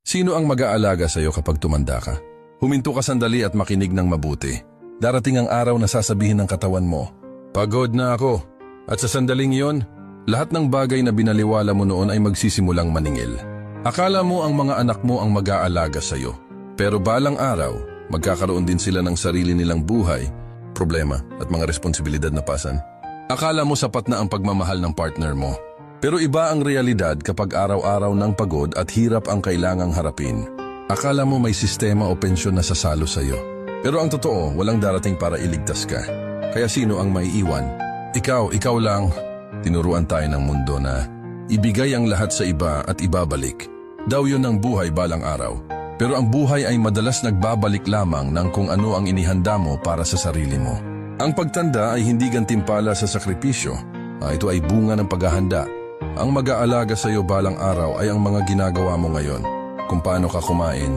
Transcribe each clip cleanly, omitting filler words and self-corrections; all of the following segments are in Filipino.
Sino ang mag-aalaga sa'yo kapag tumanda ka? Huminto ka sandali at makinig ng mabuti. Darating ang araw na sasabihin ng katawan mo, "Pagod na ako." At sa sandaling iyon, lahat ng bagay na binaliwala mo noon ay magsisimulang maningil. Akala mo ang mga anak mo ang mag-aalaga sa'yo. Pero balang araw, magkakaroon din sila ng sarili nilang buhay, problema at mga responsibilidad na pasan. Akala mo sapat na ang pagmamahal ng partner mo. Pero iba ang realidad kapag araw-araw ng pagod at hirap ang kailangang harapin. Akala mo may sistema o pensyon na sasalo sa'yo. Pero ang totoo, walang darating para iligtas ka. Kaya sino ang maiiwan? Ikaw lang. Tinuruan tayo ng mundo na ibigay ang lahat sa iba at ibabalik. Daw yun ang buhay balang araw. Pero ang buhay ay madalas nagbabalik lamang ng kung ano ang inihanda mo para sa sarili mo. Ang pagtanda ay hindi gantimpala sa sakripisyo. Ito ay bunga ng paghahanda. Ang mag-aalaga sa iyo balang araw ay ang mga ginagawa mo ngayon. Kung paano ka kumain,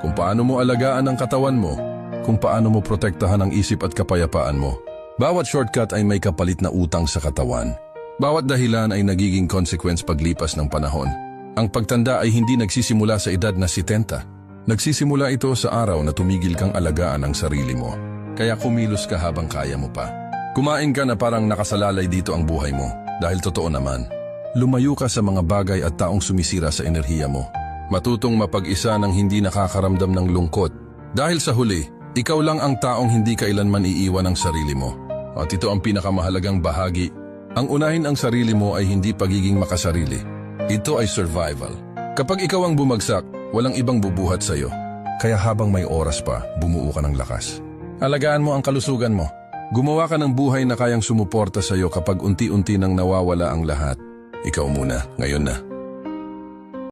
kung paano mo alagaan ang katawan mo, kung paano mo protektahan ang isip at kapayapaan mo. Bawat shortcut ay may kapalit na utang sa katawan. Bawat dahilan ay nagiging consequence paglipas ng panahon. Ang pagtanda ay hindi nagsisimula sa edad na 70. Nagsisimula ito sa araw na tumigil kang alagaan ang sarili mo. Kaya kumilos ka habang kaya mo pa. Kumain ka na parang nakasalalay dito ang buhay mo. Dahil totoo naman, lumayo ka sa mga bagay at taong sumisira sa enerhiya mo. Matutong mapag-isa ng hindi nakakaramdam ng lungkot. Dahil sa huli, ikaw lang ang taong hindi kailanman iiwan ang sarili mo. At ito ang pinakamahalagang bahagi. Ang unahin ang sarili mo ay hindi pagiging makasarili. Ito ay survival. Kapag ikaw ang bumagsak, walang ibang bubuhat sa iyo. Kaya habang may oras pa, bumuo ka ng lakas. Alagaan mo ang kalusugan mo. Gumawa ka ng buhay na kayang sumuporta sa iyo kapag unti-unti nang nawawala ang lahat. Ikaw muna, ngayon na.